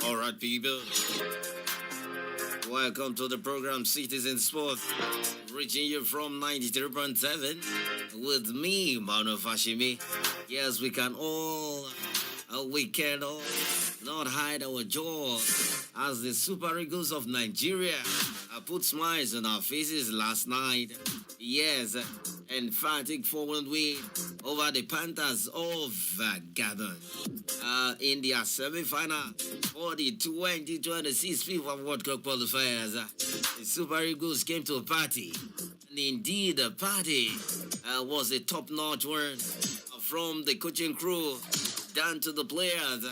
All right, people. Welcome to the program Citizen Sport, reaching you from 93.7 with me, Mano Fashimi. Yes, we can all not hide our jaw as the Super Eagles of Nigeria put smiles on our faces last night. Yes, emphatic forward win over the Panthers of Gabon in their semi-final for the 2026 FIFA World Cup qualifiers. The Super Eagles came to a party, and indeed the party was a top-notch one from the coaching crew down to the players.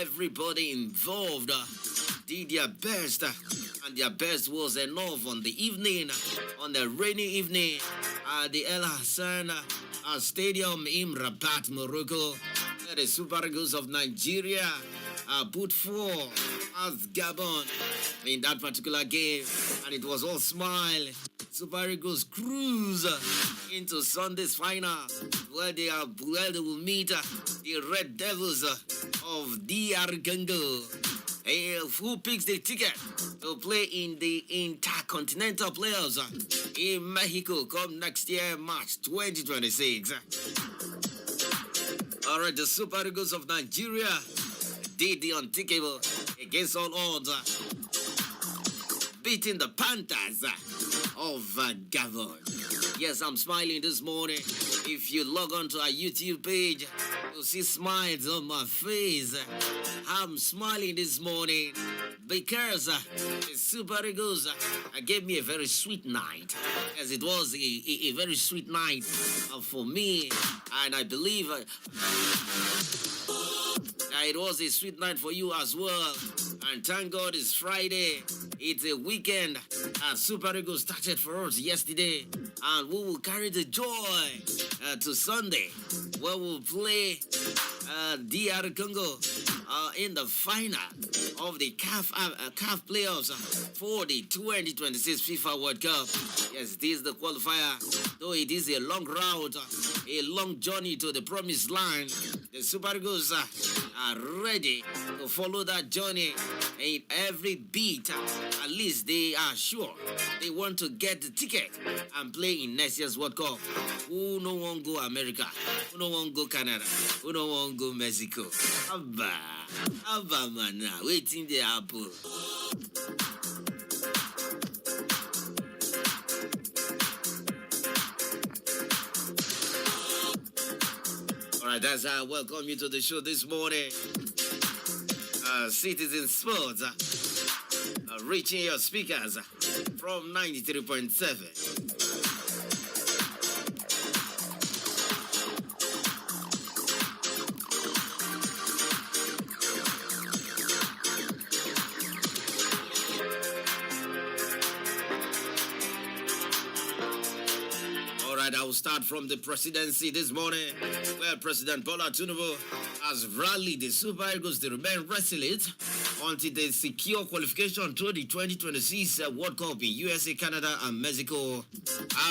Everybody involved did their best, and their best was enough on the rainy evening at the El Hassan Stadium in Rabat, Morocco. The Super Eagles of Nigeria put forth as Gabon in that particular game, and it was all smile. Super Eagles cruise into Sunday's final, where they will meet the Red Devils of DR Congo. Who picks the ticket to play in the Intercontinental Playoffs in Mexico come next year, March 2026. All right, the Super Eagles of Nigeria did the unthinkable against all odds, beating the Panthers of Gabon. Yes, I'm smiling this morning. If you log on to our YouTube page, you'll see smiles on my face. I'm smiling this morning because the Super Eagles gave me a very sweet night, as it was a very sweet night for me, and I believe it was a sweet night for you as well. And thank God it's Friday. It's a weekend. Super Eagles started for us yesterday, and we will carry the joy to Sunday, where we'll play DR Congo in the final of the CAF playoffs for the 2026 FIFA World Cup. Yes, it is the qualifier, though it is a long route, a long journey to the promised land. The Super Eagles are ready to follow that journey in every beat. At least they are sure they want to get the ticket and play in next year's World Cup. Who no one go America? Who no one go Canada? Who no one go Mexico? Abba man, waiting the apple. Alright, that's how I welcome you to the show this morning. Citizen Sports, reaching your speakers from 93.7. I will start from the presidency this morning, where President Bola Tinubu has rallied the Super Eagles to remain resilient until they secure qualification to the 2026 World Cup in USA, Canada, and Mexico.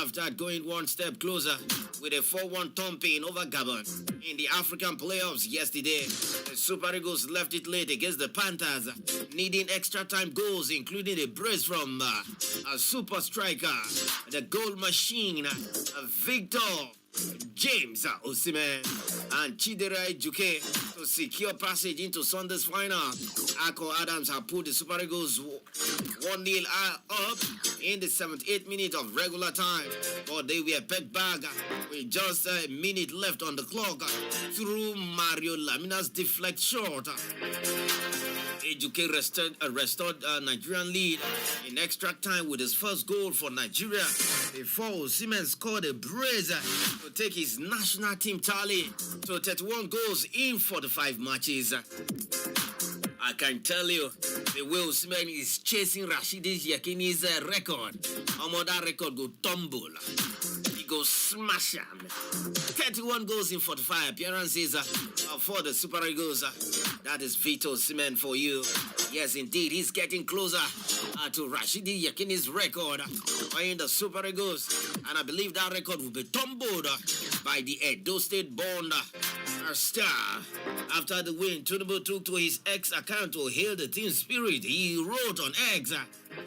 After going one step closer with a 4-1 thumping over Gabon in the African playoffs yesterday, the Super Eagles left it late against the Panthers, needing extra time goals, including a brace from a super striker, the goal machine, Victor James Osimhen, and Chidera Ejuke to secure passage into Sunday's final. Ako Adams have put the Super Eagles 1-0 up in the 78th minute of regular time, but they were pegged back with just a minute left on the clock through Mario Lamina's deflect shot. Ejuke restored Nigerian lead in extra time with his first goal for Nigeria before Osimhen scored a brace to take his national team tally to 31 goals in 45 matches. I can tell you, the way Osimhen is chasing Rashidi Yekini's record, that record go tumble. He go smash him. 31 goals in 45 appearances for the Super Eagles. That is Victor Osimhen for you. Yes, indeed, he's getting closer to Rashidi Yekini's record in the Super Eagles. And I believe that record will be tumbled by the Edo State-born our star. After the win, Tinubu took to his X account to hail the team spirit. He wrote on X,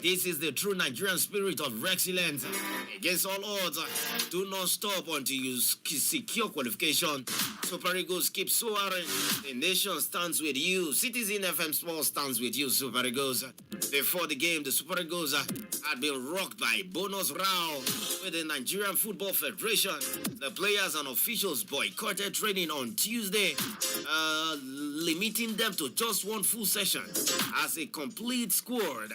"This is the true Nigerian spirit of excellence. Against all odds, do not stop until you secure qualification. Super Eagles keep soaring. The nation stands with you. Citizen FM Sports stands with you, Super Eagles." Before the game, the Super Eagles had been rocked by bonus row with the Nigerian Football Federation. The players and officials boycotted training on Tuesday, limiting them to just one full session as a complete squad.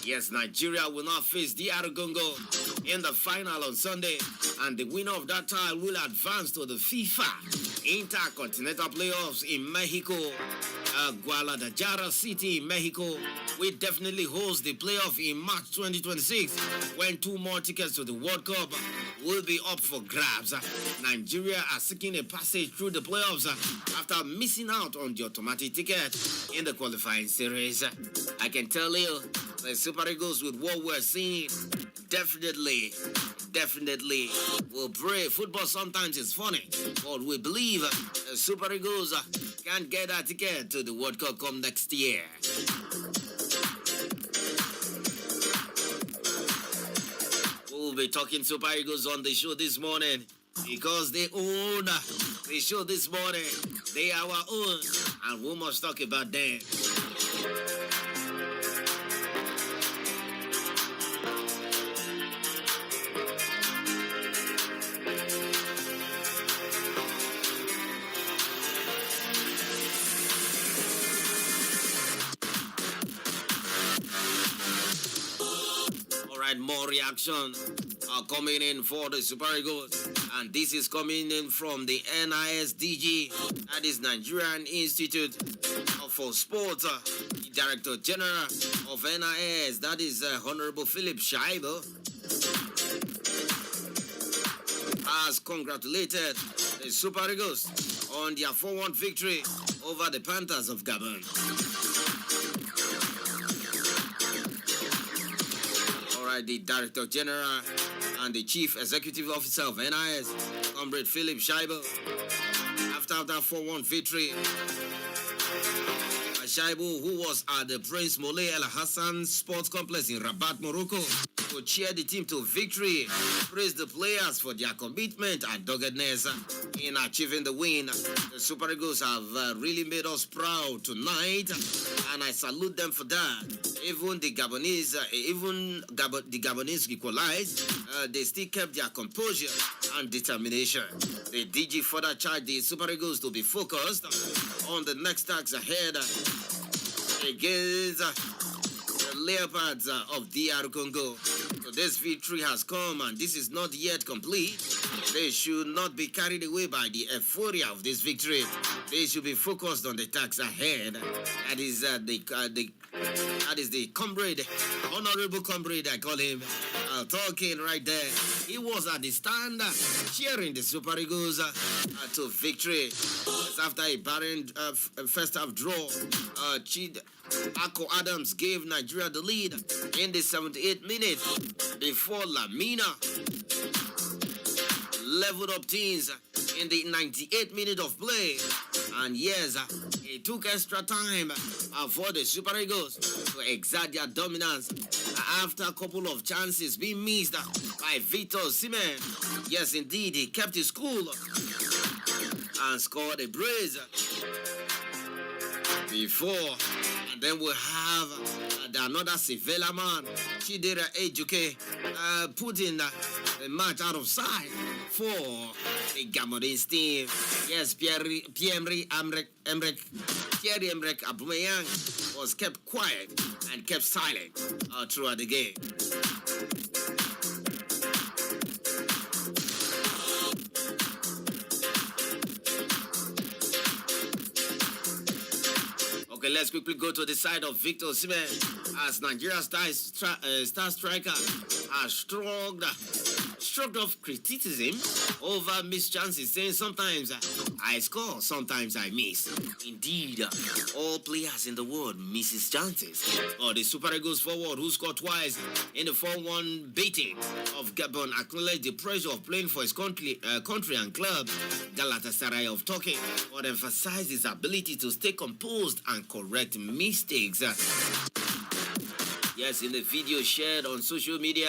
Yes, Nigeria will now face DR Congo in the final on Sunday, and the winner of that tie will advance to the FIFA Intercontinental Playoffs in Mexico. Guadalajara City in Mexico will definitely host the playoff in March 2026, when 2 more tickets to the World Cup will be up for grabs. Nigeria are seeking a passage through the playoffs after missing out on the automatic ticket in the qualifying series. I can tell you, the Super Eagles, with what we're seeing, definitely will pray. Football sometimes is funny, but we believe the Super Eagles can get a ticket to the World Cup come next year. We'll be talking Super Eagles on the show this morning because they own the show this morning. They are our own, and we must talk about them. More reaction are coming in for the Super Eagles, and this is coming in from the NISDG, that is Nigerian Institute for Sport. The Director General of NIS, that is Honorable Philip Shaibu, has congratulated the Super Eagles on their 4-1 victory over the Panthers of Gabon. The Director General and the Chief Executive Officer of NIS, Comrade Philip Shaibu, after that 4-1 victory, Shaibu, who was at the Prince Moulay El Hassan Sports Complex in Rabat, Morocco, to cheer the team to victory, praised the players for their commitment and doggedness in achieving the win. The Super Eagles have really made us proud tonight, and I salute them for that. Even the Gabonese, the Gabonese equalized, they still kept their composure and determination. The DG further charged the Super Eagles to be focused on the next tasks ahead against the Leopards of DR Congo. So this victory has come, and this is not yet complete. They should not be carried away by the euphoria of this victory. They should be focused on the tasks ahead. That is the comrade, honorable comrade, I call him, talking right there. He was at the stand cheering the Super Eagles to victory. It's after a barren first half draw. Chid Ako Adams gave Nigeria the lead in the 78th minute before Lamina leveled up things in the 98th minute of play. And yes, it took extra time for the Super Eagles to exert their dominance after a couple of chances being missed by Victor Osimhen. Yes, indeed, he kept his cool and scored a brace before. And then we'll have another Sevilla man, Chidera Ejuke, putting the match out of sight for the Gabonese team. Yes, Pierre-Emerick Aubameyang was kept quiet and kept silent throughout the game. Okay, let's quickly go to the side of Victor Osimhen as Nigeria's star striker has struggled shrugged off criticism over missed chances, saying sometimes I score, sometimes I miss. Indeed, all players in the world misses chances. But the Super Eagles forward, who scored twice in the 4-1 beating of Gabon, acknowledged the pressure of playing for his country and club, Galatasaray of Turkey, but emphasized his ability to stay composed and correct mistakes. Yes, in the video shared on social media,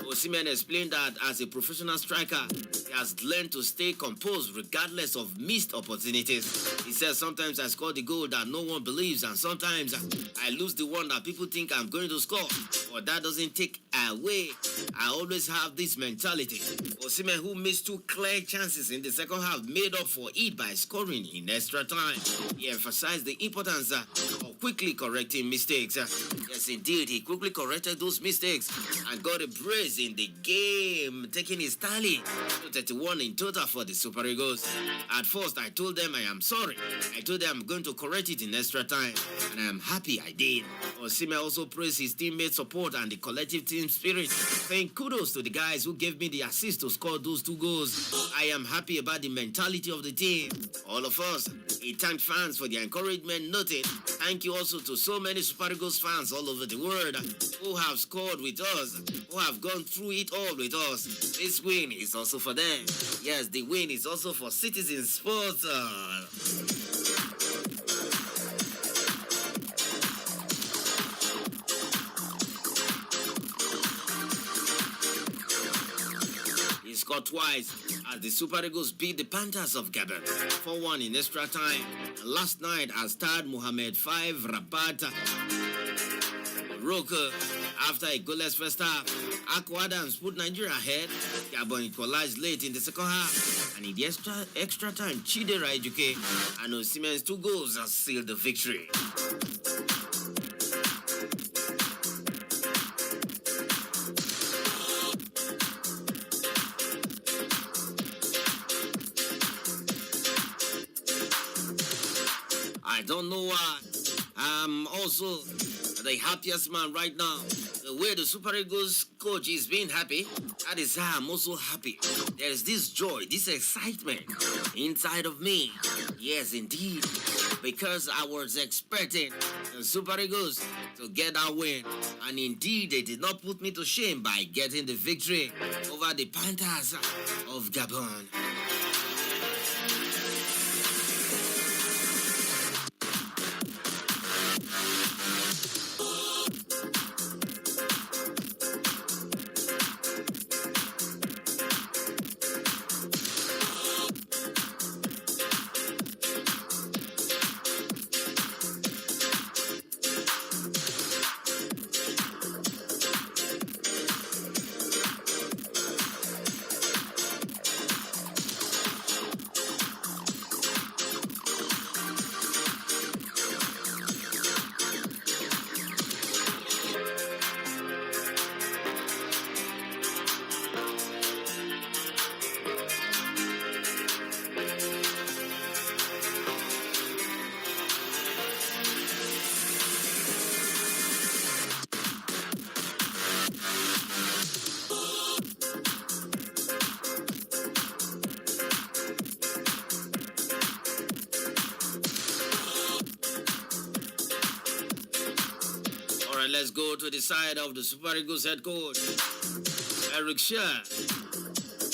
Osimhen explained that as a professional striker, he has learned to stay composed regardless of missed opportunities. He says, sometimes I score the goal that no one believes, and sometimes I lose the one that people think I'm going to score. But that doesn't take away. I always have this mentality. Osimhen, who missed 2 clear chances in the second half, made up for it by scoring in extra time. He emphasized the importance of quickly correcting mistakes. Yes, indeed, he quickly corrected those mistakes and got a brace in the game, taking his tally to 31 in total for the Super Eagles. At first, I told them I am sorry. I told them I'm going to correct it in extra time, and I am happy I did. Osimhen also praised his teammates' support and the collective team spirit, saying kudos to the guys who gave me the assist to score those 2 goals. I am happy about the mentality of the team. All of us. He thanked fans for their encouragement, noting, thank you also to so many Super Eagles fans all over the world who have scored with us, who have gone through it all with us. This win is also for them. Yes, the win is also for Citizen Sports. He scored twice as the Super Eagles beat the Panthers of Gabon 4-1 in extra time. And last night, as Stade Mohamed 5 Rabat Roke after a goalless first half. Akko Adams put Nigeria ahead. Gabon equalized late in the second half. And in the extra time, Chidera Ejuke and Osimhen's 2 goals have sealed the victory. I don't know why. I'm also the happiest man right now. The way the Super Eagles coach is being happy, that is how I'm also happy. There is this joy, this excitement inside of me. Yes, indeed. Because I was expecting the Super Eagles to get that win. And indeed, they did not put me to shame by getting the victory over the Panthers of Gabon. Let's go to the side of the Super Eagles head coach, Eric Sher,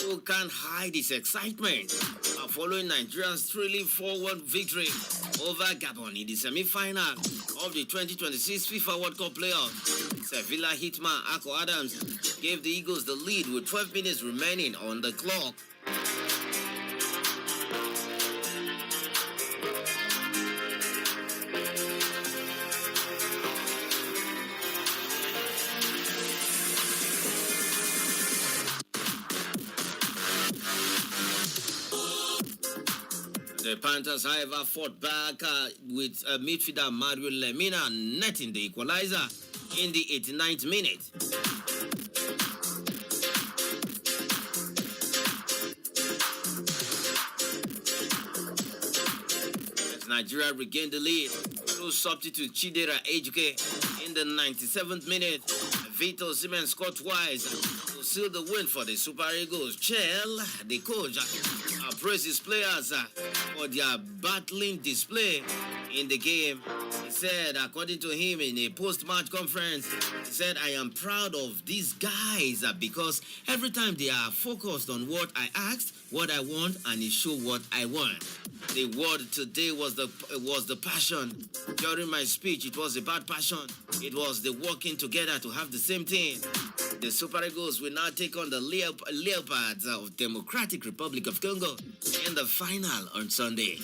who can't hide his excitement following Nigeria's thrilling 4-1 victory over Gabon in the semi-final of the 2026 FIFA World Cup playoffs. Sevilla hitman Akko Adams gave the Eagles the lead with 12 minutes remaining on the clock. The Panthers, however, fought back with midfielder Mario Lemina netting the equalizer in the 89th minute. As Nigeria regained the lead through substitute Chidera Ejuke in the 97th minute, Victor Osimhen scored twice to seal the win for the Super Eagles. Chell, the coach, praised his players for their battling display in the game. He said, according to him in a post-match conference, he said, I am proud of these guys because every time they are focused on what I asked, what I want, and it show what I want. The word today was the passion. During my speech, it was about passion. It was the working together to have the same thing. The Super Eagles will now take on the Leopards of Democratic Republic of Congo in the final on Sunday.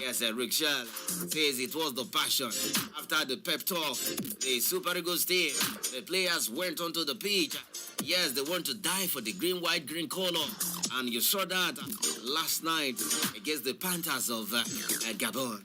Yes, Rick Shell says it was the passion. After the pep talk, the Super Eagles team, the players went onto the pitch. Yes, they want to die for the green, white, green color. And you saw that last night against the Panthers of Gabon.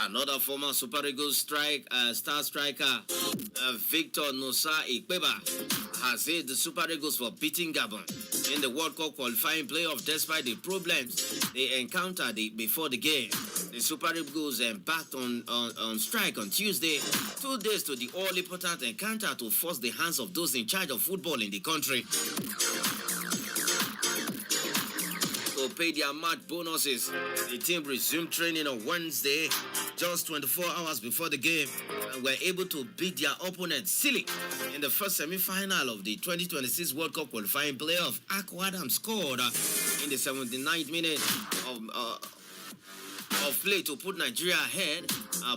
Another former Super Eagles star striker, Victor Nosa Ikpeba, has said the Super Eagles were beating Gabon in the World Cup qualifying playoff despite the problems they encountered before the game. The Super Eagles embarked on strike on Tuesday, 2 days to the all-important encounter to force the hands of those in charge of football in the country to pay their match bonuses. The team resumed training on Wednesday, just 24 hours before the game, and were able to beat their opponent Silly in the first semi-final of the 2026 World Cup qualifying playoff. Akko Adams scored in the 79th minute of play to put Nigeria ahead,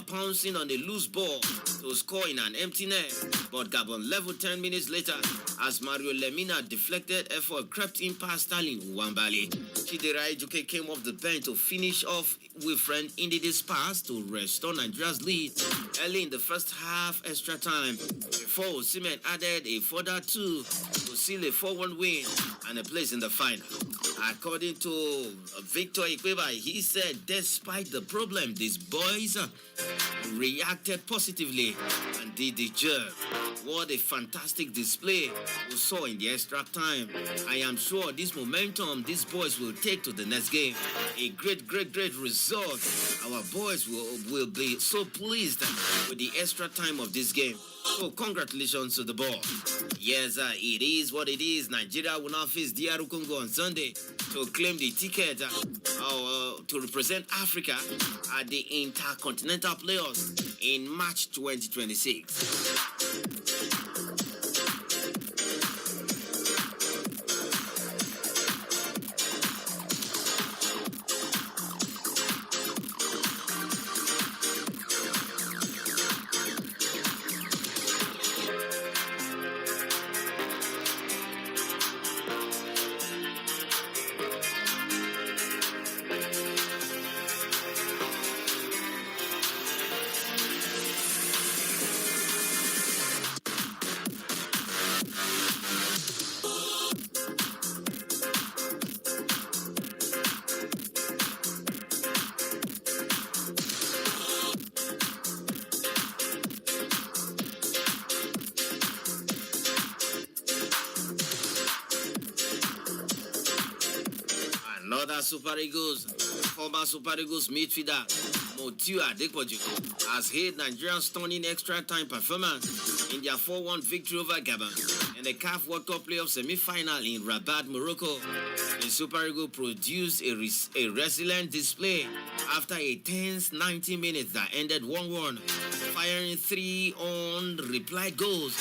pouncing on a loose ball to score in an empty net. But Gabon leveled 10 minutes later as Mario Lemina deflected effort crept in past Sterling Uwambali. Chidera Ejuke came off the bench to finish off Wilfred Indidi's pass to restore Nigeria's lead early in the first half extra time, before Osimhen added a further 2 to seal a 4-1 win and a place in the final. According to Victor Ikpeba, he said despite the problem, these boys reacted positively and did the job. What a fantastic display we saw in the extra time. I am sure this momentum these boys will take to the next game. A great result. Our boys will be so pleased with the extra time of this game. So congratulations to the ball. Yes, it is what it is. Nigeria will now face DR Congo on Sunday to claim the ticket to represent Africa at the Intercontinental Playoffs in March 2026. Another former Super Eagles midfielder, Motiu Adepoju, has hailed Nigeria's stunning extra time performance in their 4-1 victory over Gabon in the CAF World Cup playoff semi-final in Rabat, Morocco. The Super Eagles produced a resilient display after a tense 90 minutes that ended 1-1, firing 3 on-reply goals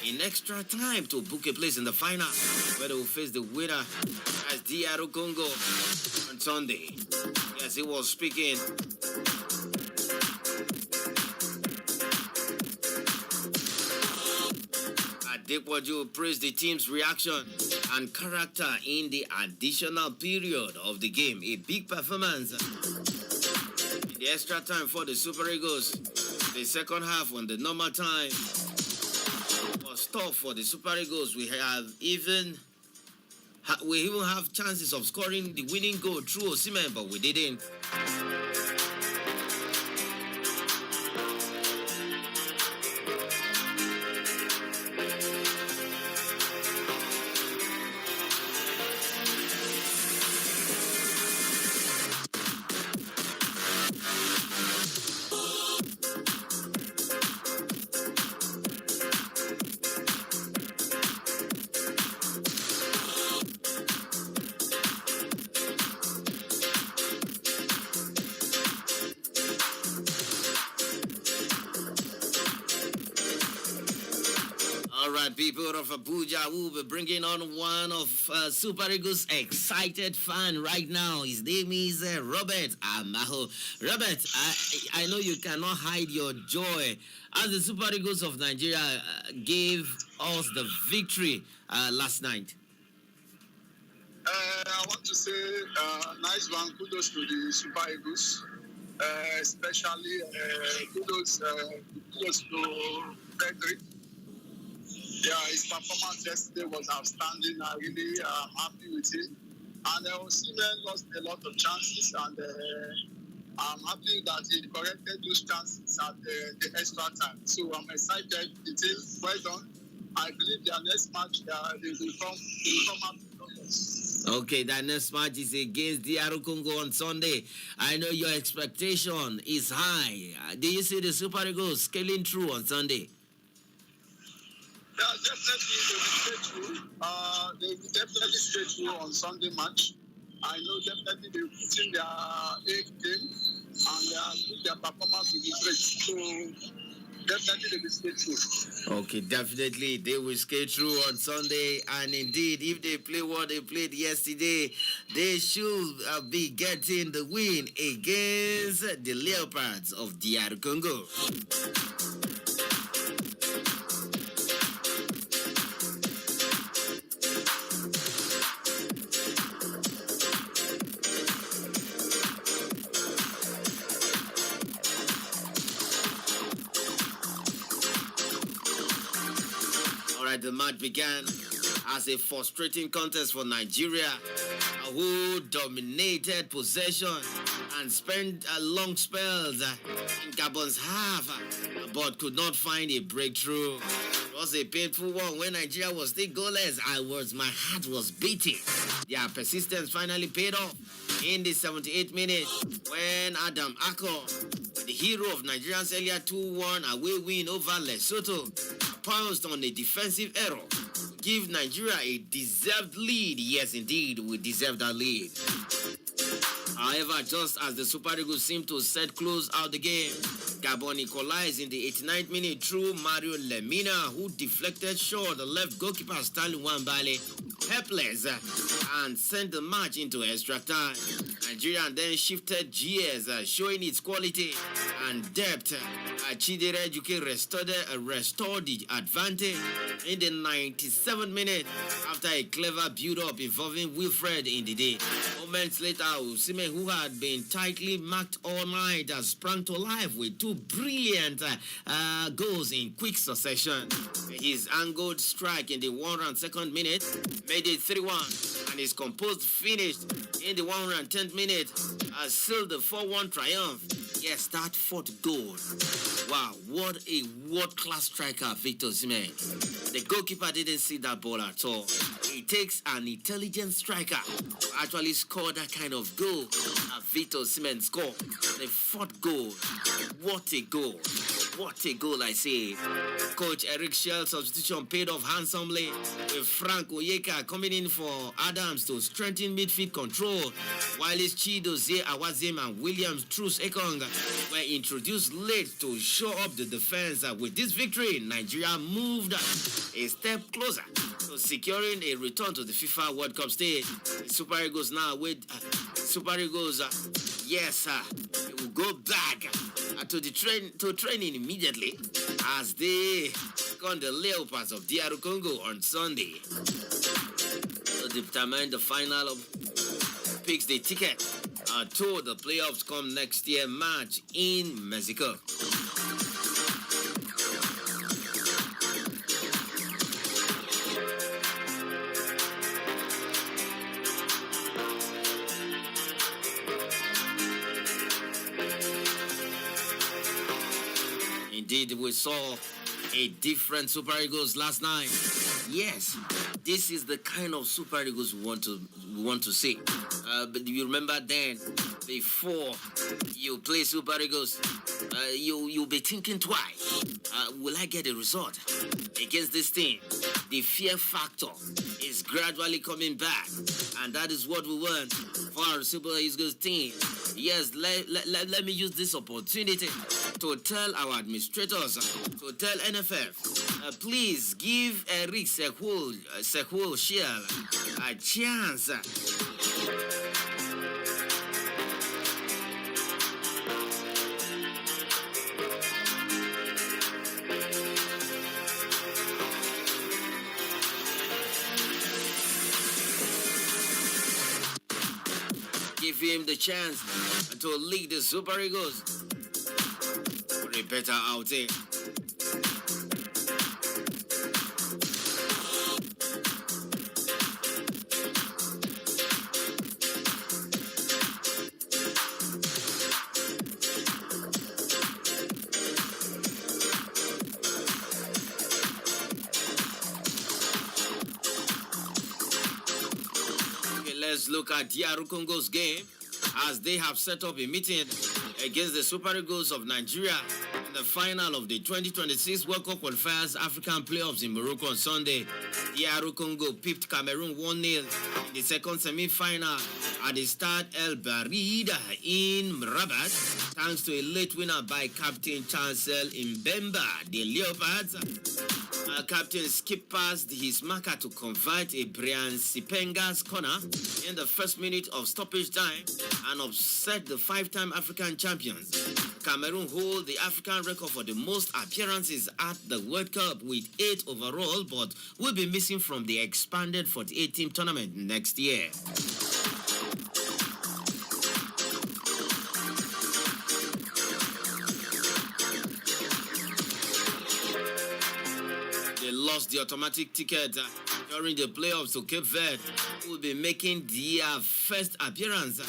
in extra time to book a place in the final, where they will face the winner as DR Congo on Sunday. Yes, he was speaking. Adepoju praised the team's reaction and character in the additional period of the game. A big performance in the extra time for the Super Eagles. The second half on the normal time was tough for the Super Eagles. We even have chances of scoring the winning goal through Osimhen, but we didn't. right, people of Abuja, we'll be bringing on one of Super Eagles' excited fan right now. His name is Robert Amaho. Robert, I know you cannot hide your joy as the Super Eagles of Nigeria gave us the victory last night. I want to say nice one. Kudos to the Super Eagles, especially kudos to Frederick. Yeah, his performance yesterday was outstanding. I really am happy with it. And Osimhen lost a lot of chances, and I'm happy that he corrected those chances at the extra time. So I'm excited. It is well done. I believe their next match they will come up victorious. Okay, that next match is against DR Congo on Sunday. I know your expectation is high. Do you see the Super Eagles scaling through on Sunday? Yeah, definitely they will stay through. They will definitely stay through on Sunday match. I know definitely they will put in their A game and their performance will be great. So definitely they will stay through. Okay, definitely they will skate through on Sunday. And indeed, if they play what they played yesterday, they should be getting the win against the Leopards of DR Congo. The match began as a frustrating contest for Nigeria, who dominated possession and spent long spells in Gabon's half, but could not find a breakthrough. It was a painful one when Nigeria was still goalless. My heart was beating. Their persistence finally paid off in the 78th minute when Adam Ako, the hero of Nigeria's earlier 2-1 away win over Lesotho, pounced on a defensive error, give Nigeria a deserved lead. Yes, indeed, we deserve that lead. However, just as the Super Eagles seemed to set close out the game, Gabon equalized in the 89th minute through Mario Lemina, who deflected short the left goalkeeper Stanley Wambale, helpless, and sent the match into extra time. Nigeria then shifted gears, showing its quality and depth. Chidera Juke restored the advantage in the 97th minute after a clever build-up involving Wilfred in the day. Moments later, Osimhen, who had been tightly marked all night, sprang to life with two brilliant goals in quick succession. His angled strike in the 102nd minute made it 3-1, and his composed finish in the 110th minute sealed the 4-1 triumph. Yes, that fourth goal. Wow, what a world-class striker, Victor Osimhen. The goalkeeper didn't see that ball at all. It takes an intelligent striker to actually score that kind of goal. Victor Osimhen scored the fourth goal. What a goal. What a goal, I say. Coach Eric Shell's substitution paid off handsomely, with Frank Oyeka coming in for Adams to strengthen midfield control, while his Chidozie Awazim and Williams Truss Ekong were introduced late to show up the defense. With this victory, Nigeria moved a step closer to securing a return to the FIFA World Cup stage. The Super Eagles now with they will go back to training immediately as they con the Leopards of DR Congo on Sunday to determine the final picks the ticket to the playoffs come next year March in Mexico. Indeed, we saw a different Super Eagles last night. Yes, this is the kind of Super Eagles we want to see. But you remember then, before you play Super Eagles, you'll be thinking twice. Will I get a result against this team? The fear factor is gradually coming back, and that is what we want for our Super Eagles team. Yes, let me use this opportunity to tell our administrators, to tell NFF, please give Eric Sekwul Shell a chance. Give him the chance to lead the Super Eagles for a better outing. Let's look at DR Congo's game as they have set up a meeting against the Super Eagles of Nigeria in the final of the 2026 World Cup Qualifiers African Playoffs in Morocco on Sunday. DR Congo pipped Cameroon 1-0 in the second semi-final at the Stade El Barid in Rabat, thanks to a late winner by Captain Chancel Mbemba. The Leopards captain skipped past his marker to convert a Brian Sipenga's corner in the first minute of stoppage time and upset the five-time African champions. Cameroon hold the African record for the most appearances at the World Cup with 8 overall, but will be missing from the expanded 48-team tournament next year. They lost the automatic ticket during the playoffs to Cape Verde, who will be making their first appearance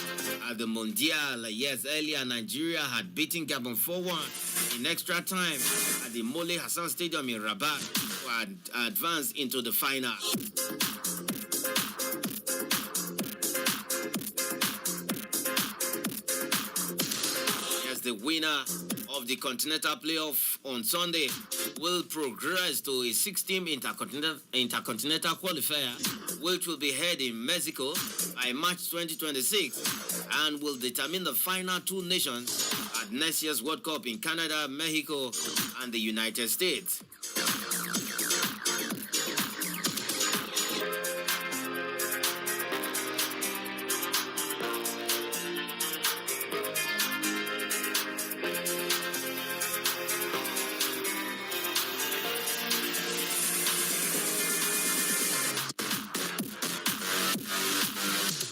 at the Mondial. Yes, earlier Nigeria had beaten Gabon 4-1 in extra time at the Mole Hassan Stadium in Rabat to advance into the final. Yes, the winner of the Continental Playoff on Sunday will progress to a 6-team intercontinental qualifier, which will be held in Mexico by March 2026 and will determine the final 2 nations at next year's World Cup in Canada, Mexico, and the United States.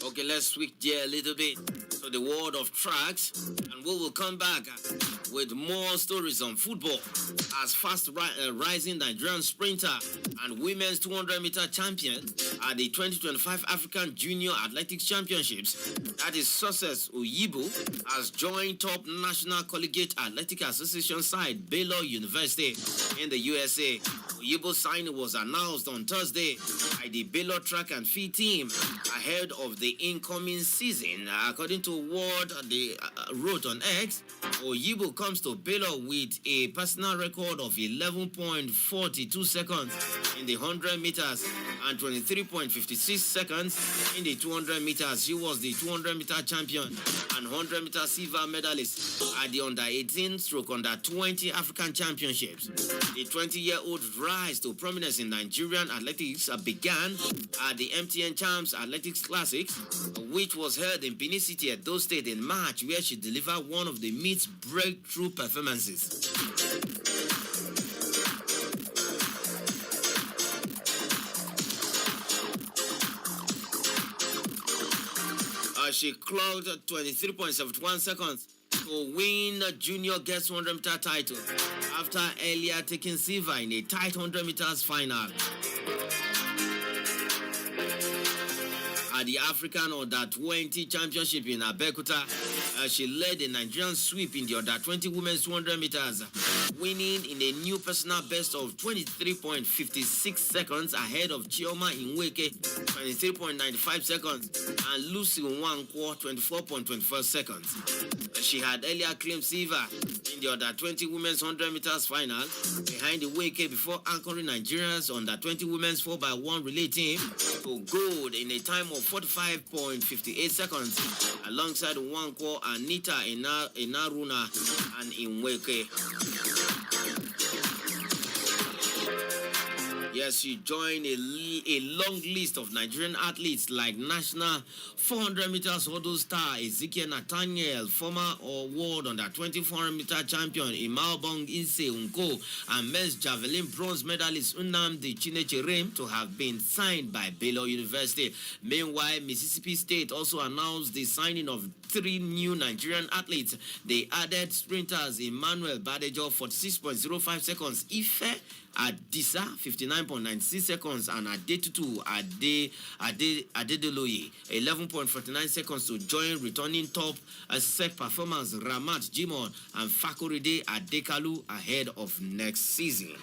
Okay, let's switch gear a little bit to the world of tracks, and we will come back with more stories on football as rising Nigerian sprinter and women's 200-meter champion at the 2025 African Junior Athletics Championships. That is Success Oyibo has joined top National Collegiate Athletic Association side Baylor University in the USA. Oyibo's signing was announced on Thursday by the Baylor track and field team ahead of the incoming season. According to what they wrote on X, Oyibo comes to Baylor with a personal record of 11.42 seconds in the 100 meters and 23.56 seconds in the 200 meters. She was the 200-meter champion and 100-meter silver medalist at the under-18/under-20 African Championships. The 20-year-old rise to prominence in Nigerian athletics began at the MTN Champs Athletics Classics, which was held in Benin City, Edo State in March, where she delivered one of the meet's breakthrough performances. She clocked 23.71 seconds to win the Junior Girls 100-meter title after earlier taking silver in a tight 100 meters final. At the African Under-20 Championship in Abeokuta, she led the Nigerian sweep in the Under-20 women's 200 meters, winning in a new personal best of 23.56 seconds ahead of Chioma Inweke, 23.95 seconds, and Lucy Nwankwo, 24.24 seconds. She had earlier claimed silver in the Under-20 women's 100 meters final behind Inweke before anchoring Nigeria's Under-20 women's 4x1 relay team to gold in a time of 45.58 seconds alongside Nwankwo, Anita Inaruna, and Inweke. Yes, she joined a long list of Nigerian athletes like national 400 meters hurdle star Ezekiel Nathaniel, former world under 20 400-meter champion Imalbong Inse Unko, and men's javelin bronze medalist Nnamdi Chinecherem to have been signed by Baylor University. Meanwhile, Mississippi State also announced the signing of 3 new Nigerian athletes. They added sprinters Emmanuel Badejo 46.05 seconds, Ife Adisa 59.96 seconds, and Adetutu Adedeloye 11.49 seconds to join returning top SEC performers Ramat Jimon and Fakoride Adekalu ahead of next season.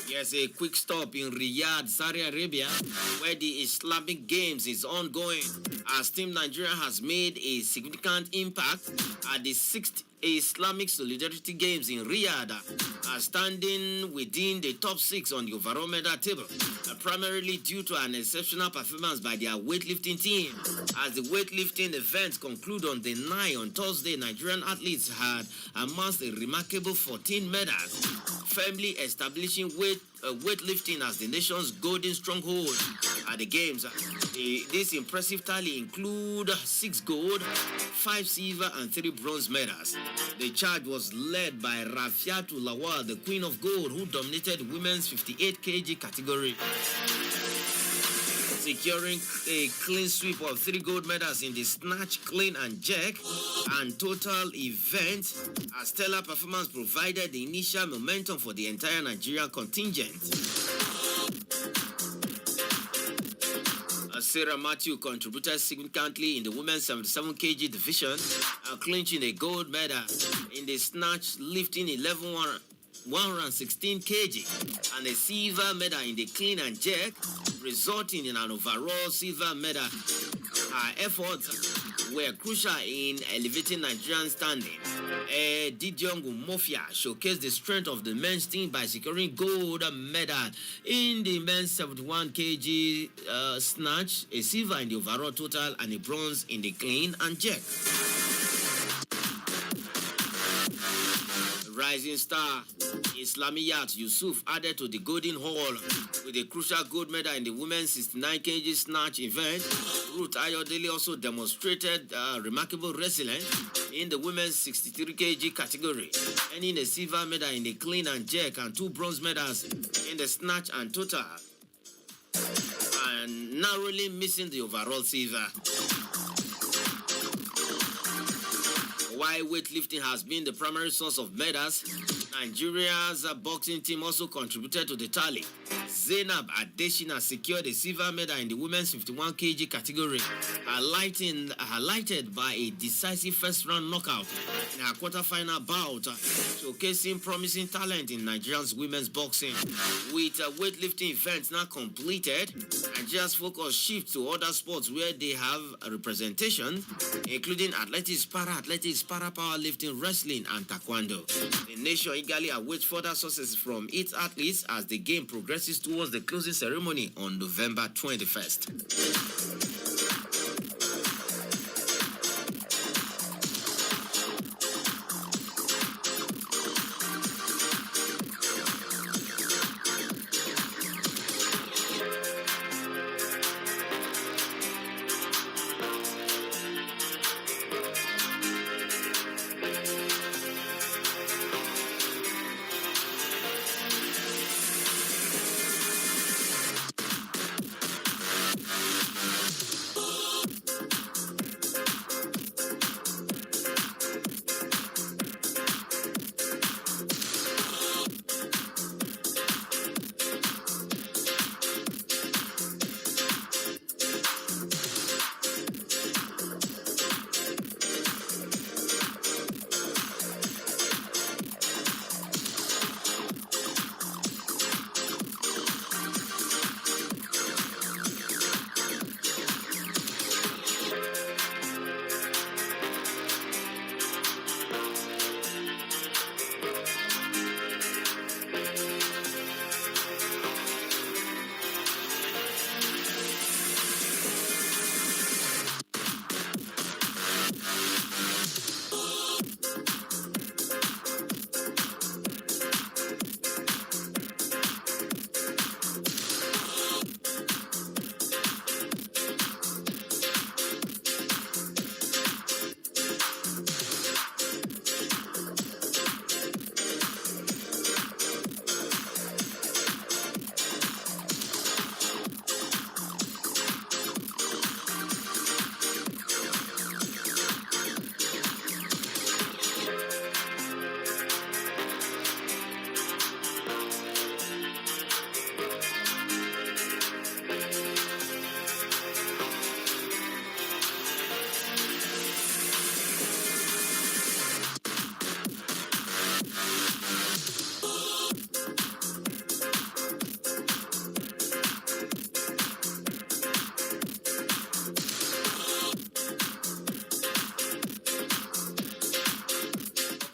Yes, a quick stop in Riyadh, Saudi Arabia, where the Islamic Games is ongoing, as Team Nigeria has made a significant impact at the 6th Islamic Solidarity Games in Riyadh, standing within the top 6 on the overall medal table, primarily due to an exceptional performance by their weightlifting team. As the weightlifting events conclude on the night on Thursday, Nigerian athletes had amassed a remarkable 14 medals, firmly establishing weightlifting as the nation's golden stronghold at the Games. This impressive tally include 6 gold, 5 silver, and 3 bronze medals. The charge was led by Rafiatu Lawal, the Queen of Gold, who dominated women's 58 kg category, securing a clean sweep of 3 gold medals in the snatch, clean, and jerk and total event. A stellar performance provided the initial momentum for the entire Nigerian contingent. Sarah Matthew contributed significantly in the women's 77 kg division, clinching a gold medal in the snatch, lifting 116 kg, and a silver medal in the clean and jerk, resulting in an overall silver medal. Her efforts were crucial in elevating Nigerian standing. Didiongu Mofia showcased the strength of the men's team by securing gold medal in the men's 71 kg snatch, a silver in the overall total, and a bronze in the clean and jerk. Rising star Islamiyat Yusuf added to the golden haul with a crucial gold medal in the women's 69 kg snatch event. Ruth Ayodele also demonstrated remarkable resilience in the women's 63 kg category, earning a silver medal in the clean and jerk and 2 bronze medals in the snatch and total, and narrowly missing the overall silver. While weightlifting has been the primary source of medals, Nigeria's boxing team also contributed to the tally. Zainab Adeshina secured a silver medal in the women's 51 kg category, highlighted by a decisive first-round knockout in her quarter-final bout, showcasing promising talent in Nigeria's women's boxing. With weightlifting events now completed, Nigeria's focus shifts to other sports where they have a representation, including athletics, para-athletics, para-powerlifting, wrestling, and taekwondo. The nation eagerly awaits further success from its athletes as the game progresses towards the closing ceremony on November 21st.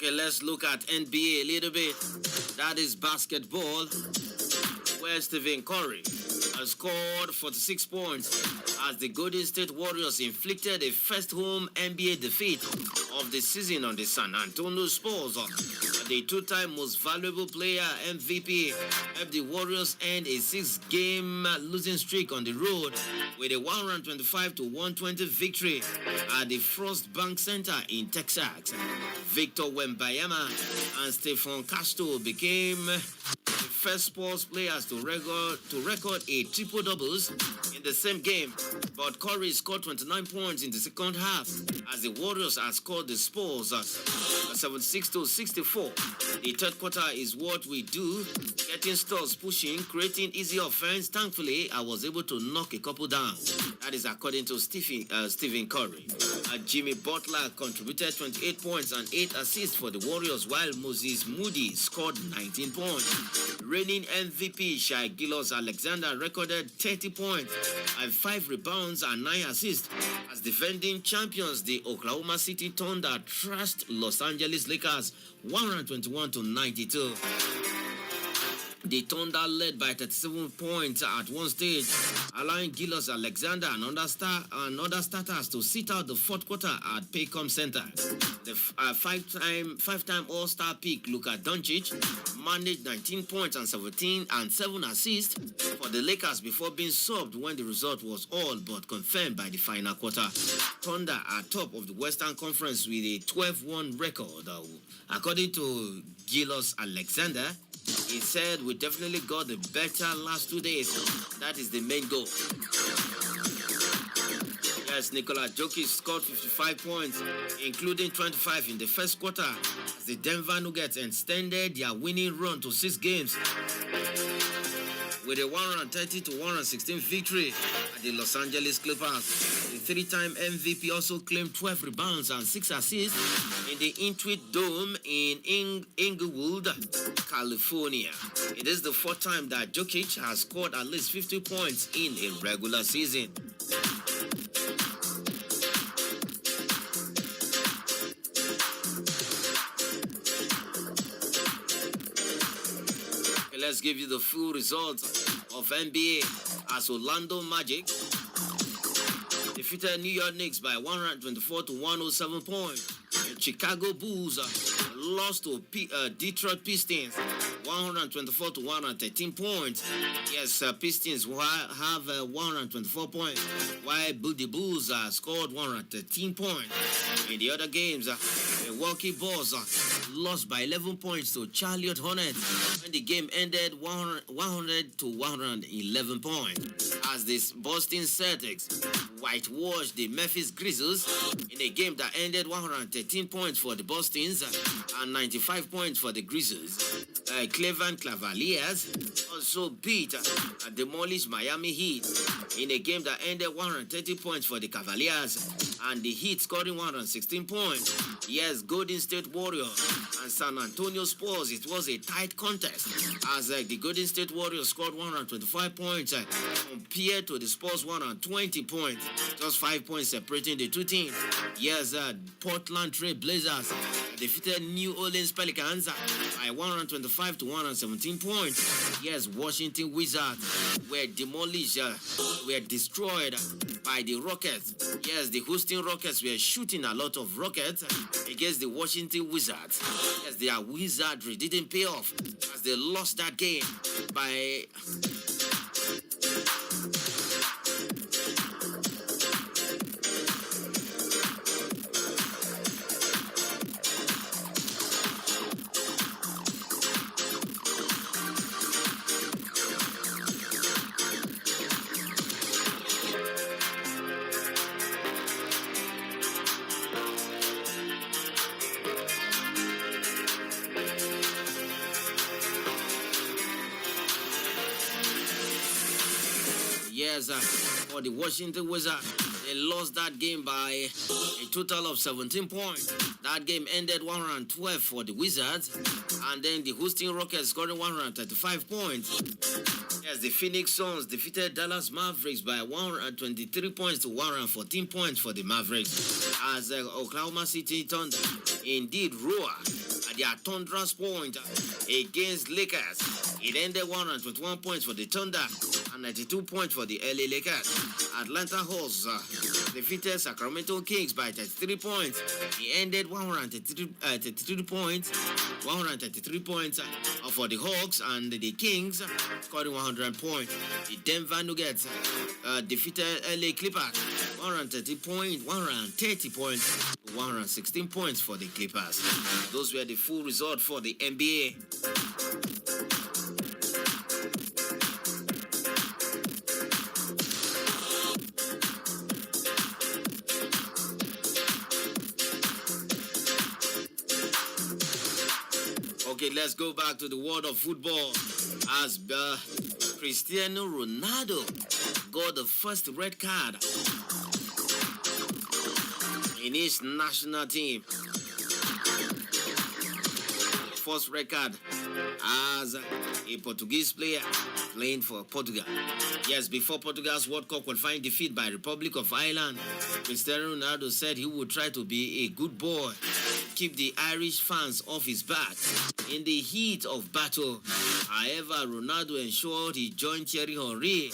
Okay, let's look at NBA a little bit. That is basketball, where Stephen Curry has scored 46 points as the Golden State Warriors inflicted a first home NBA defeat of the season on the San Antonio Spurs. The two-time most valuable player MVP helped the Warriors end a 6-game losing streak on the road with a 125-120 victory at the Frost Bank Center in Texas. Victor Wembanyama and Stephen Castro became the first Spurs players to record a triple-doubles in the same game, but Curry scored 29 points in the second half as the Warriors had scored the Spurs 76-64. The third quarter is what we do, getting stars pushing, creating easy offense. Thankfully, I was able to knock a couple down. That is according to Stephen Curry. Jimmy Butler contributed 28 points and 8 assists for the Warriors, while Moses Moody scored 19 points. Reigning MVP Shai Gilgeous-Alexander recorded 30 points and 5 rebounds and 9 assists as defending champions. The Oklahoma City Thunder trashed Los Angeles Lakers 121-92. The Thunder led by 37 points at one stage, allowing Gilgeous-Alexander and other starters to sit out the fourth quarter at Paycom Center. The five-time All-Star pick Luka Doncic managed 19 points and 7 assists for the Lakers before being subbed when the result was all but confirmed by the final quarter. Thunder are top of the Western Conference with a 12-1 record. According to Gilgeous-Alexander, he said, "We definitely got the better last 2 days. That is the main goal." Yes, Nikola Jokic scored 55 points, including 25 in the first quarter, as the Denver Nuggets extended their winning run to 6 games with a 130-116 victory at the Los Angeles Clippers. The 3-time MVP also claimed 12 rebounds and 6 assists in the Intuit Dome in Inglewood, California. It is the 4th time that Jokic has scored at least 50 points in a regular season. Let's give you the full results of NBA as Orlando Magic defeated New York Knicks by 124-107 points. And Chicago Bulls lost to Detroit Pistons 124-113 points. Yes, Pistons have 124 points, while the Bulls scored 113 points. In the other games, Milwaukee Bucks lost by 11 points to Charlotte Hornets when the game ended 100-111 points. As the Boston Celtics whitewashed the Memphis Grizzlies in a game that ended 113 points for the Bostons and 95 points for the Grizzlies. Cleveland Cavaliers also beat and demolished Miami Heat in a game that ended 130 points for the Cavaliers and the Heat scoring 116 points. Yes, Golden State Warriors and San Antonio Spurs, it was a tight contest as the Golden State Warriors scored 125 points compared to the Spurs 120 points, just 5 points separating the two teams. Yes, Portland Trail Blazers defeated New Orleans Pelicans by 125-117 points. Yes, Washington Wizards were demolished, were destroyed by the Rockets. Yes, the Houston Rockets were shooting a lot of rockets against the Washington Wizards. Yes, their wizardry didn't pay off as they lost that game by... Yes, for the Washington Wizards, they lost that game by a total of 17 points. That game ended 112 for the Wizards, and then the Houston Rockets scoring 135 points. Yes, the Phoenix Suns defeated Dallas Mavericks by 123 points to 114 points for the Mavericks, as Oklahoma City Thunder indeed roar their Thunder's point against Lakers. It ended 121 points for the Thunder and 92 points for the LA Lakers. Atlanta Hawks defeated Sacramento Kings by 33 points. It ended 133 points for the Hawks, and the Kings scoring 100 points. The Denver Nuggets defeated LA Clippers 130 points, 116 points for the Clippers. Those were the full result for the NBA. Okay, let's go back to the world of football as Cristiano Ronaldo got the first red card in his national team. First red card as a Portuguese player playing for Portugal. Yes, before Portugal's World Cup qualifying defeat by Republic of Ireland, Cristiano Ronaldo said he would try to be a good boy, keep the Irish fans off his back in the heat of battle. However, Ronaldo ensured he joined Thierry Henry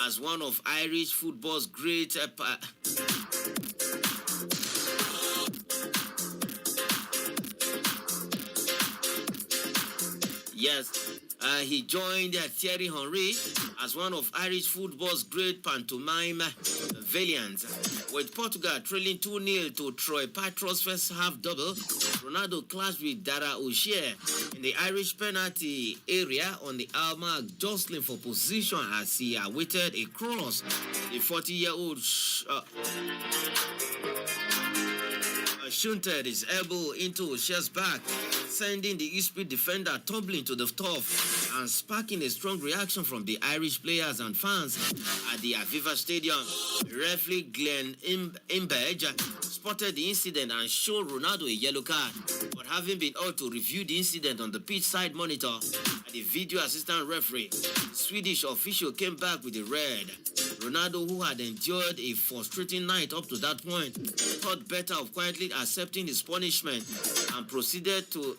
as one of Irish football's great he joined Thierry Henry as one of Irish football's great pantomime valiants. With Portugal trailing 2-0 to Troy Patro's first half double, Ronaldo clashed with Dara O'Shea in the Irish penalty area on the Almark, jostling for position as he awaited a cross. The 40-year-old shunted his elbow into O'Shea's back, sending the Eastwood defender tumbling to the turf and sparking a strong reaction from the Irish players and fans at the Aviva Stadium. Referee Glenn Imbedge spotted the incident and showed Ronaldo a yellow card, but having been ordered to review the incident on the pitch side monitor, the video assistant referee, the Swedish official came back with a red. Ronaldo, who had endured a frustrating night up to that point, thought better of quietly accepting his punishment and proceeded to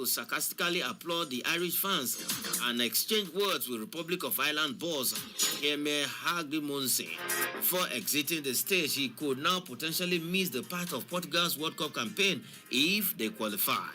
sarcastically applaud the Irish fans and exchange words with Republic of Ireland boss Emir Hagrimonsi. Before exiting the stage, he could now potentially miss the part of Portugal's World Cup campaign if they qualify.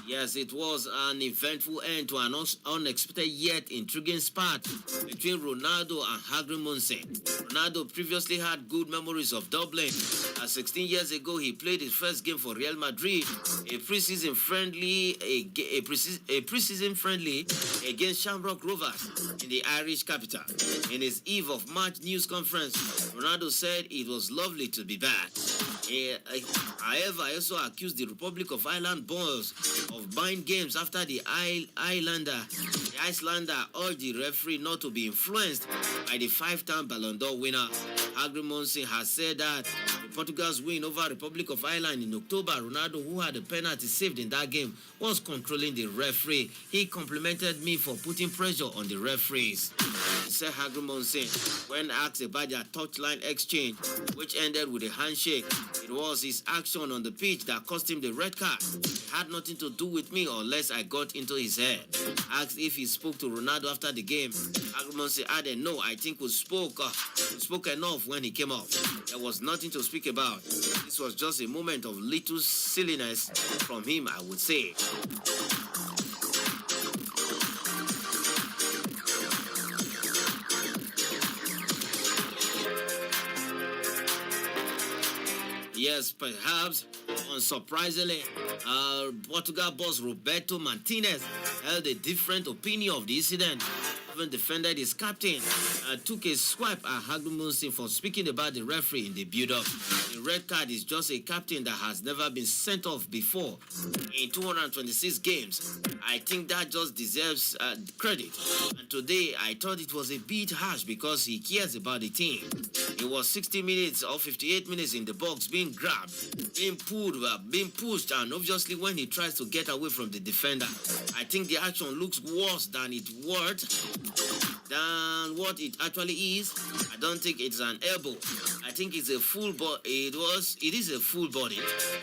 Yes, it was an eventful end to an unexpected yet intriguing spat between Ronaldo and Hagrimonsi. Ronaldo previously had good memories of Dublin. 16 years ago, he played his first game for Real Madrid, a preseason friendly against Shamrock Rovers in the Irish capital. In his eve of match news conference, Ronaldo said it was lovely to be back. However, I also accused the Republic of Ireland boys of buying games after the Icelander urged the referee not to be influenced by the 5-time Ballon d'Or winner. Hagrimonsi has said that in Portugal's win over Republic of Ireland in October, Ronaldo, who had a penalty saved in that game, was controlling the referee. He complimented me for putting pressure on the referees, said Hagrimonsi. When asked about their touchline exchange, which ended with a handshake, it was his action on the pitch that cost him the red card. It had nothing to do with me unless I got into his head. Asked if he spoke to Ronaldo after the game, Hagrimonsi added, "No, I think we spoke enough when he came off. There was nothing to speak about. This was just a moment of little silliness from him, I would say." Yes, perhaps unsurprisingly, Portugal boss Roberto Martinez held a different opinion of the incident. Even defended his captain, took a swipe at Hagrimonsi for speaking about the referee in the build-up. The red card is just a captain that has never been sent off before in 226 games. I think that just deserves credit. And today, I thought it was a bit harsh because he cares about the team. It was 60 minutes or 58 minutes in the box, being grabbed, being pulled, being pushed, and obviously when he tries to get away from the defender. I think the action looks worse than it was. than what it actually is. I don't think it's an elbow. I think it's a full body. It is a full body,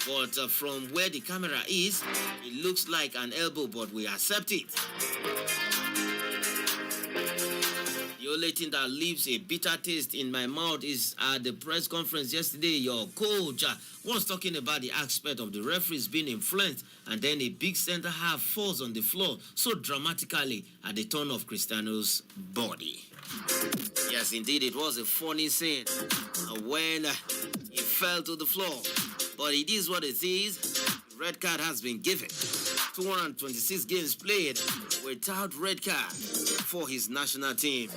but from where the camera is, it looks like an elbow, but we accept it. The only thing that leaves a bitter taste in my mouth is at the press conference yesterday, your coach was talking about the aspect of the referees being influenced, and then a big center half falls on the floor so dramatically at the turn of Cristiano's body. Yes, indeed, it was a funny scene when he fell to the floor. But it is what it is. Red card has been given. 226 games played without red card for his national team.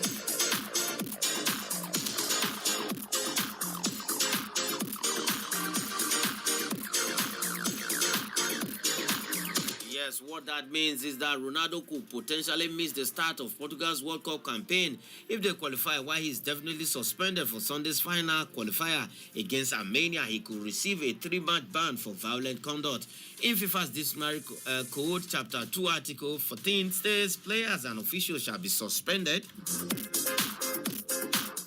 Yes, what that means is that Ronaldo could potentially miss the start of Portugal's World Cup campaign if they qualify, while he's definitely suspended for Sunday's final qualifier against Armenia. He could receive a 3-match ban for violent conduct. In FIFA's disciplinary code, Chapter 2, Article 14 states players and officials shall be suspended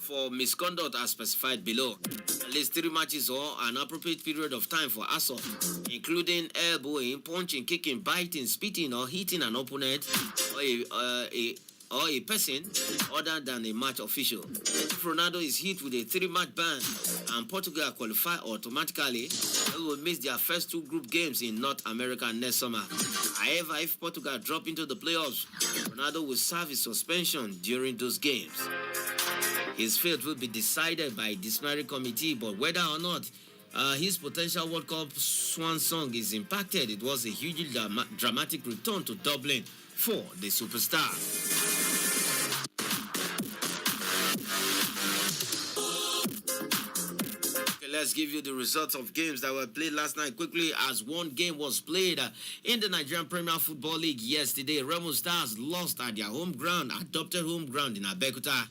for misconduct as specified below. At least 3 matches or an appropriate period of time for assault, including elbowing, punching, kicking, biting, spitting, or hitting an opponent or a person other than a match official. If Ronaldo is hit with a 3-match ban and Portugal qualify automatically, they will miss their first 2 group games in North America next summer. However, if Portugal drop into the playoffs, Ronaldo will serve his suspension during those games. His fate will be decided by a disciplinary committee, but whether or not his potential World Cup swan song is impacted, it was a hugely dramatic return to Dublin for the superstar. Let's give you the results of games that were played last night quickly, as one game was played in the Nigerian Premier Football League yesterday. Remo Stars lost at their home ground, adopted home ground in Abeokuta,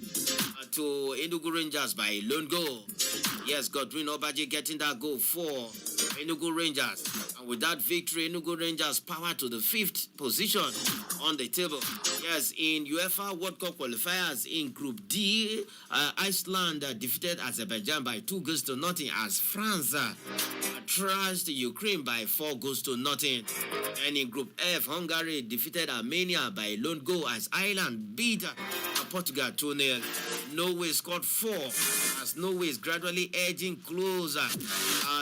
to Enugu Rangers by a lone goal. Yes, Godwin Obaje getting that goal for Enugu Rangers. And with that victory, Enugu Rangers power to the 5th position on the table. Yes, in UEFA World Cup qualifiers in Group D, Iceland defeated Azerbaijan by 2-0 as France trashed Ukraine by 4-0. And in Group F, Hungary defeated Armenia by a lone goal as Ireland beat Portugal 2-0. Norway scored 4 as Norway is gradually edging closer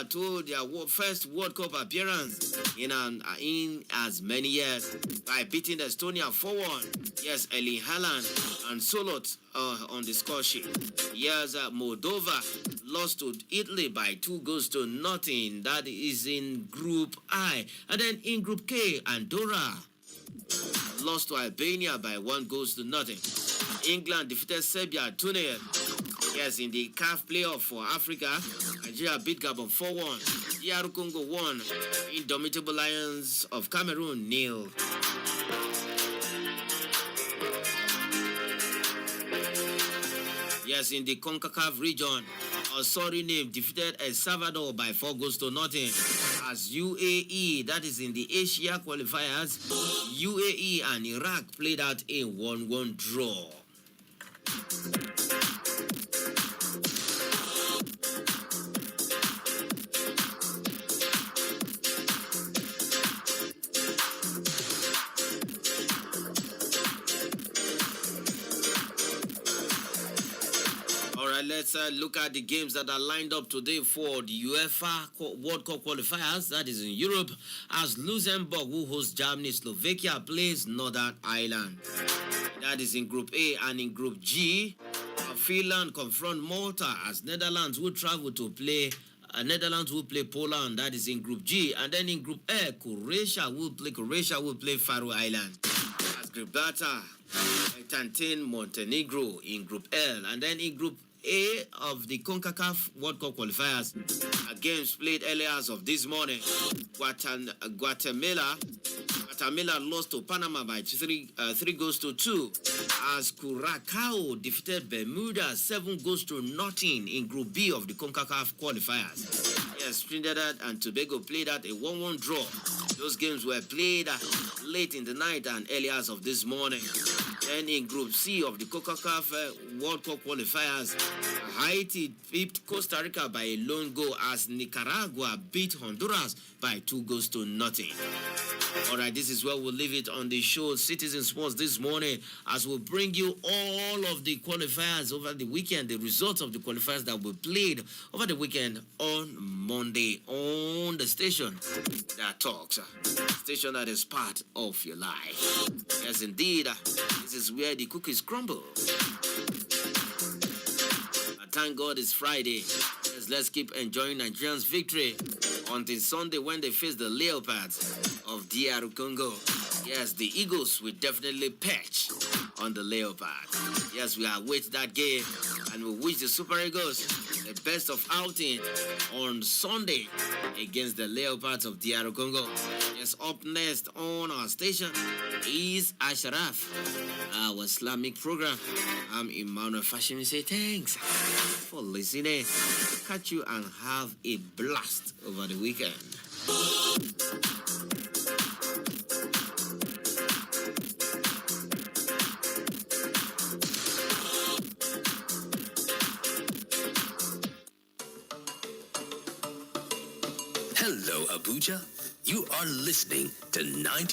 to their first World Cup appearance in as many years by beating Estonia 4-1. Yes, Erling Haaland and Solot on the score sheet. Yes, Moldova lost to Italy by 2-0. That is in Group I. And then in Group K, Andorra lost to Albania by 1-0. England defeated Serbia 2-0. Yes, in the CAF playoff for Africa, Nigeria beat Gabon 4-1. DR Congo won. Indomitable Lions of Cameroon 0. Yes, in the CONCACAF region, Suriname defeated El Salvador by 4-0 as UAE, that is in the Asia qualifiers, UAE and Iraq played out a 1-1 draw. Let's look at the games that are lined up today for the UEFA World Cup qualifiers. That is in Europe, as Luxembourg, who hosts Germany, Slovakia plays Northern Ireland. That is in Group A. And in Group G, Finland confront Malta as Netherlands will travel to play. Netherlands will play Poland. That is in Group G. And then in Group A, Croatia will play Faroe Island. As Gibraltar entertain Montenegro in Group L. And then in Group A of the CONCACAF World Cup qualifiers, games played earlier as of this morning. Guatemala lost to Panama by 3-2 as Curacao defeated Bermuda 7-0 in Group B of the CONCACAF qualifiers. Yes, Trinidad and Tobago played at a 1-1 draw. Those games were played late in the night and earlier as of this morning. Then in Group C of the CONCACAF World Cup qualifiers, Haiti beat Costa Rica by a lone goal as Nicaragua beat Honduras by 2-0. Alright, this is where we'll leave it on the show Citizen Sports this morning, as we'll bring you all of the qualifiers over the weekend, the results of the qualifiers that were played over the weekend on Monday on the station that talks, station that is part of your life. Yes, indeed, this is where the cookies crumble. Thank God it's Friday. Yes, let's keep enjoying Nigerians' victory until Sunday when they face the Leopards of DR Congo. Yes, the Eagles will definitely perch on the Leopards. Yes, we await that game and we wish the Super Eagles the best of outing on Sunday against the Leopards of DR Congo. Yes, up next on our station is Ashraf, our Islamic program. I'm Emmanuel Fashimi. Say thanks for listening. Catch you and have a blast over the weekend. Hello, Abuja. You are listening to 93.